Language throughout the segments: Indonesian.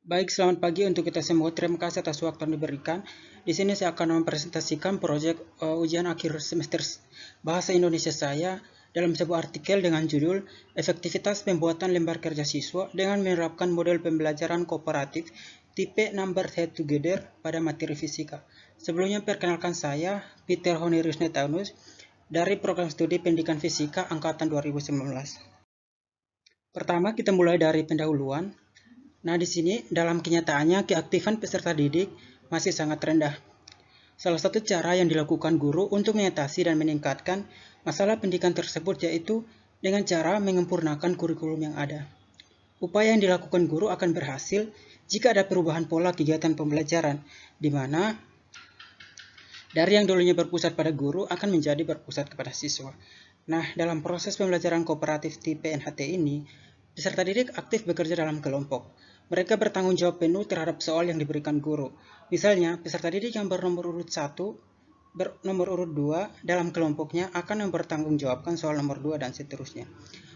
Baik, selamat pagi untuk kita semua. Terima kasih atas waktu yang diberikan. Di sini saya akan mempresentasikan proyek ujian akhir semester Bahasa Indonesia saya dalam sebuah artikel dengan judul Efektivitas Pembuatan Lembar Kerja Siswa dengan Menerapkan Model Pembelajaran Kooperatif Tipe Number Head Together pada materi fisika. Sebelumnya perkenalkan saya, Peter Honorius Netaunus, dari Program Studi Pendidikan Fisika Angkatan 2019. Pertama, kita mulai dari pendahuluan. Nah, di sini dalam kenyataannya keaktifan peserta didik masih sangat rendah. Salah satu cara yang dilakukan guru untuk mengatasi dan meningkatkan masalah pendidikan tersebut yaitu dengan cara menyempurnakan kurikulum yang ada. Upaya yang dilakukan guru akan berhasil jika ada perubahan pola kegiatan pembelajaran, di mana dari yang dulunya berpusat pada guru akan menjadi berpusat kepada siswa. Nah, dalam proses pembelajaran kooperatif tipe NHT ini, peserta didik aktif bekerja dalam kelompok. Mereka bertanggung jawab penuh terhadap soal yang diberikan guru. Misalnya, peserta didik yang bernomor urut 1, bernomor urut 2 dalam kelompoknya akan mempertanggungjawabkan soal nomor 2 dan seterusnya.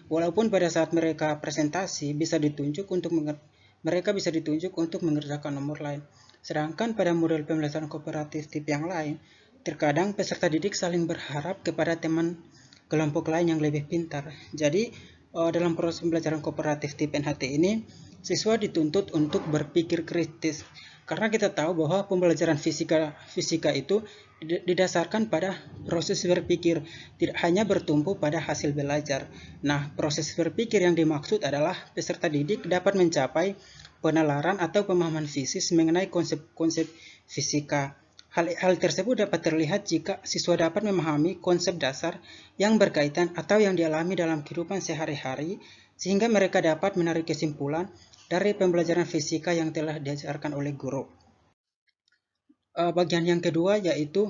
Walaupun pada saat mereka presentasi mereka bisa ditunjuk untuk mengerjakan nomor lain. Sedangkan pada model pembelajaran kooperatif tipe yang lain, terkadang peserta didik saling berharap kepada teman kelompok lain yang lebih pintar. Jadi, dalam proses pembelajaran kooperatif tipe NHT ini, siswa dituntut untuk berpikir kritis. Karena kita tahu bahwa pembelajaran fisika itu didasarkan pada proses berpikir, tidak hanya bertumpu pada hasil belajar. Nah, proses berpikir yang dimaksud adalah peserta didik dapat mencapai penalaran atau pemahaman fisis mengenai konsep-konsep fisika. Hal tersebut dapat terlihat jika siswa dapat memahami konsep dasar yang berkaitan atau yang dialami dalam kehidupan sehari-hari, sehingga mereka dapat menarik kesimpulan dari pembelajaran fisika yang telah diajarkan oleh guru. Bagian yang kedua yaitu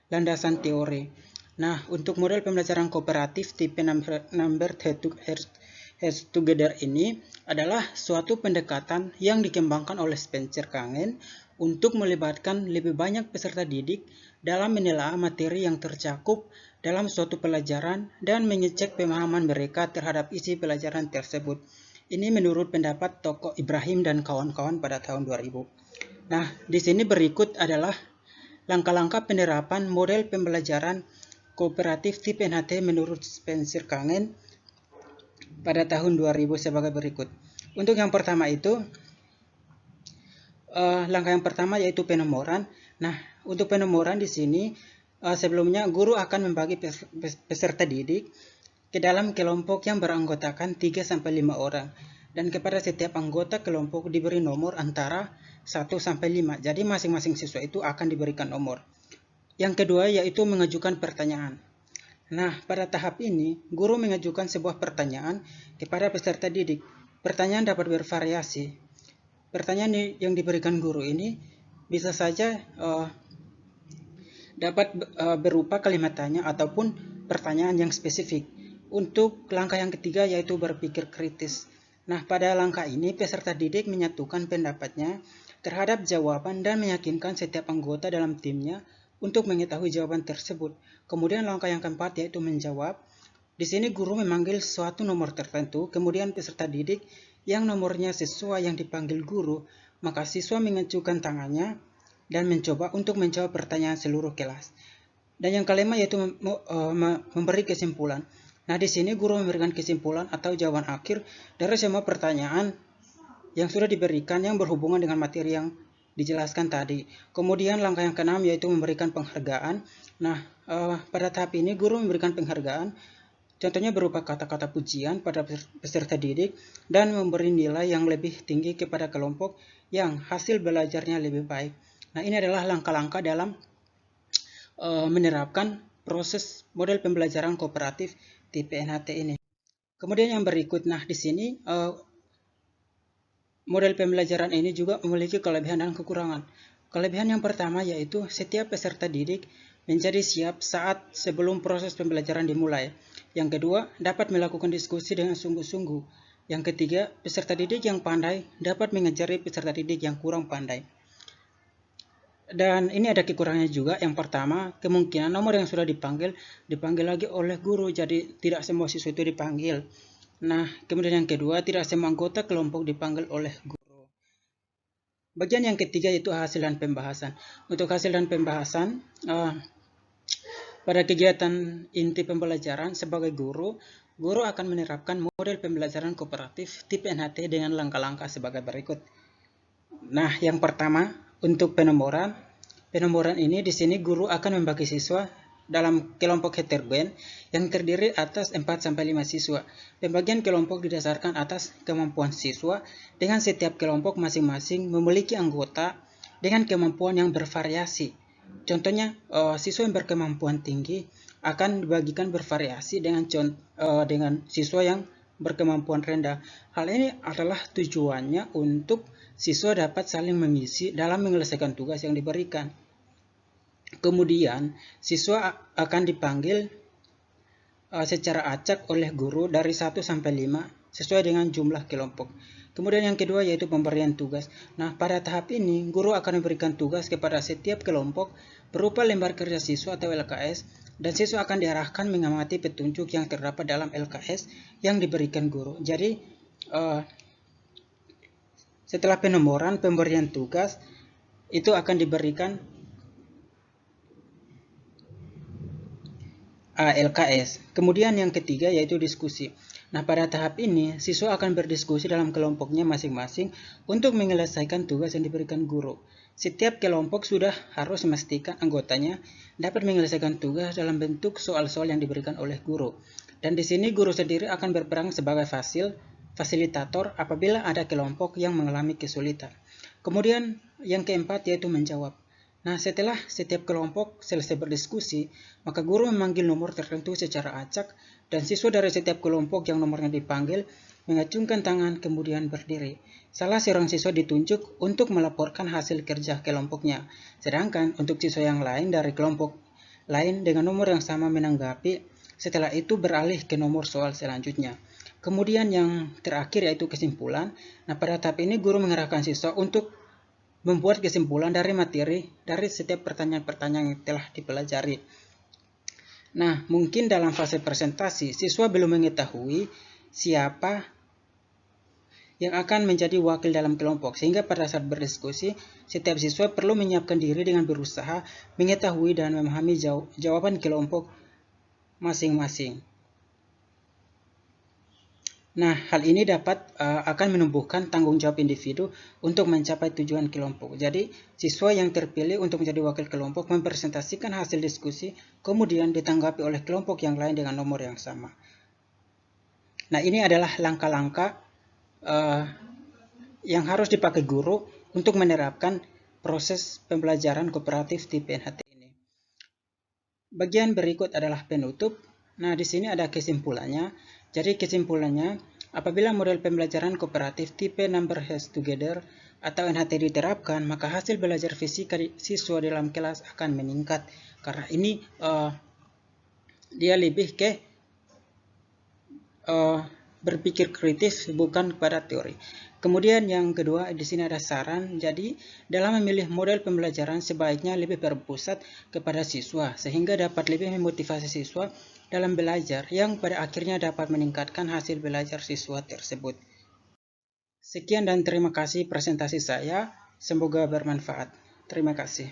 landasan teori. Nah, untuk model pembelajaran kooperatif tipe number head together ini adalah suatu pendekatan yang dikembangkan oleh Spencer Kangen untuk melibatkan lebih banyak peserta didik dalam menelaah materi yang tercakup dalam suatu pelajaran dan mengecek pemahaman mereka terhadap isi pelajaran tersebut. Ini menurut pendapat tokoh Ibrahim dan kawan-kawan pada tahun 2000. Nah, di sini berikut adalah langkah-langkah penerapan model pembelajaran kooperatif tipe NHT menurut Spencer Kangen pada tahun 2000 sebagai berikut. Untuk yang pertama itu, langkah yang pertama yaitu penomoran. Nah, untuk penomoran di sini sebelumnya guru akan membagi peserta didik ke dalam kelompok yang beranggotakan 3-5 orang. Dan kepada setiap anggota kelompok diberi nomor antara 1-5. Jadi masing-masing siswa itu akan diberikan nomor. Yang kedua yaitu mengajukan pertanyaan. Nah, pada tahap ini, guru mengajukan sebuah pertanyaan kepada peserta didik. Pertanyaan dapat bervariasi. Pertanyaan yang diberikan guru ini bisa saja dapat berupa kalimat tanya ataupun pertanyaan yang spesifik. Untuk langkah yang ketiga yaitu berpikir kritis. Nah, pada langkah ini peserta didik menyatukan pendapatnya terhadap jawaban dan meyakinkan setiap anggota dalam timnya untuk mengetahui jawaban tersebut. Kemudian langkah yang keempat yaitu menjawab. Di sini guru memanggil suatu nomor tertentu, kemudian peserta didik yang nomornya sesuai yang dipanggil guru, maka siswa mengajukan tangannya dan mencoba untuk menjawab pertanyaan seluruh kelas. Dan yang kelima yaitu memberi kesimpulan. Nah, di sini guru memberikan kesimpulan atau jawaban akhir dari semua pertanyaan yang sudah diberikan yang berhubungan dengan materi yang dijelaskan tadi. Kemudian langkah yang keenam yaitu memberikan penghargaan. Nah, pada tahap ini guru memberikan penghargaan, contohnya berupa kata-kata pujian pada peserta didik dan memberi nilai yang lebih tinggi kepada kelompok yang hasil belajarnya lebih baik. Nah, ini adalah langkah-langkah dalam menerapkan proses model pembelajaran kooperatif tipe NHT ini. Kemudian yang berikut, nah di sini model pembelajaran ini juga memiliki kelebihan dan kekurangan. Kelebihan yang pertama yaitu setiap peserta didik menjadi siap saat sebelum proses pembelajaran dimulai. Yang kedua, dapat melakukan diskusi dengan sungguh-sungguh. Yang ketiga, peserta didik yang pandai dapat mengajari peserta didik yang kurang pandai. Dan ini ada kekurangannya juga. Yang pertama, kemungkinan nomor yang sudah dipanggil lagi oleh guru, jadi tidak semua siswa itu dipanggil. Nah, kemudian yang kedua, tidak semua anggota kelompok dipanggil oleh guru. Bagian yang ketiga yaitu hasil dan pembahasan. Untuk hasil dan pembahasan, pada kegiatan inti pembelajaran sebagai guru akan menerapkan model pembelajaran kooperatif tipe NHT dengan langkah-langkah sebagai berikut. Nah, yang pertama, untuk penomoran. Penomoran ini di sini guru akan membagi siswa dalam kelompok heterogen yang terdiri atas 4-5 siswa. Pembagian kelompok didasarkan atas kemampuan siswa dengan setiap kelompok masing-masing memiliki anggota dengan kemampuan yang bervariasi. Contohnya, siswa yang berkemampuan tinggi akan dibagikan bervariasi dengan siswa yang berkemampuan rendah. Hal ini adalah tujuannya untuk siswa dapat saling mengisi dalam menyelesaikan tugas yang diberikan. Kemudian, siswa akan dipanggil secara acak oleh guru dari 1 sampai 5 sesuai dengan jumlah kelompok. Kemudian yang kedua yaitu pemberian tugas. Nah, pada tahap ini, guru akan memberikan tugas kepada setiap kelompok berupa lembar kerja siswa atau LKS, dan siswa akan diarahkan mengamati petunjuk yang terdapat dalam LKS yang diberikan guru. Jadi, setelah penomoran pemberian tugas, itu akan diberikan LKS. Kemudian yang ketiga yaitu diskusi. Nah, pada tahap ini, siswa akan berdiskusi dalam kelompoknya masing-masing untuk menyelesaikan tugas yang diberikan guru. Setiap kelompok sudah harus memastikan anggotanya dapat menyelesaikan tugas dalam bentuk soal-soal yang diberikan oleh guru. Dan di sini guru sendiri akan berperan sebagai fasilitator apabila ada kelompok yang mengalami kesulitan. Kemudian yang keempat yaitu menjawab. Nah, setelah setiap kelompok selesai berdiskusi, maka guru memanggil nomor tertentu secara acak, dan siswa dari setiap kelompok yang nomornya dipanggil mengacungkan tangan kemudian berdiri. Salah seorang siswa ditunjuk untuk melaporkan hasil kerja kelompoknya, sedangkan untuk siswa yang lain dari kelompok lain dengan nomor yang sama menanggapi, setelah itu beralih ke nomor soal selanjutnya. Kemudian yang terakhir yaitu kesimpulan. Nah, pada tahap ini guru mengerahkan siswa untuk membuat kesimpulan dari materi dari setiap pertanyaan-pertanyaan yang telah dipelajari. Nah, mungkin dalam fase presentasi, siswa belum mengetahui siapa yang akan menjadi wakil dalam kelompok, sehingga pada saat berdiskusi, setiap siswa perlu menyiapkan diri dengan berusaha mengetahui dan memahami jawaban kelompok masing-masing. Nah, hal ini akan menumbuhkan tanggung jawab individu untuk mencapai tujuan kelompok. Jadi, siswa yang terpilih untuk menjadi wakil kelompok mempresentasikan hasil diskusi, kemudian ditanggapi oleh kelompok yang lain dengan nomor yang sama. Nah, ini adalah langkah-langkah yang harus dipakai guru untuk menerapkan proses pembelajaran kooperatif di PNHT ini. Bagian berikut adalah penutup. Nah, di sini ada kesimpulannya. Jadi kesimpulannya, apabila model pembelajaran kooperatif tipe Number Has Together atau NHT diterapkan, maka hasil belajar fisika siswa dalam kelas akan meningkat. Karena ini dia lebih ke berpikir kritis, bukan pada teori. Kemudian yang kedua, di sini ada saran. Jadi, dalam memilih model pembelajaran sebaiknya lebih berpusat kepada siswa, sehingga dapat lebih memotivasi siswa dalam belajar, yang pada akhirnya dapat meningkatkan hasil belajar siswa tersebut. Sekian dan terima kasih presentasi saya. Semoga bermanfaat. Terima kasih.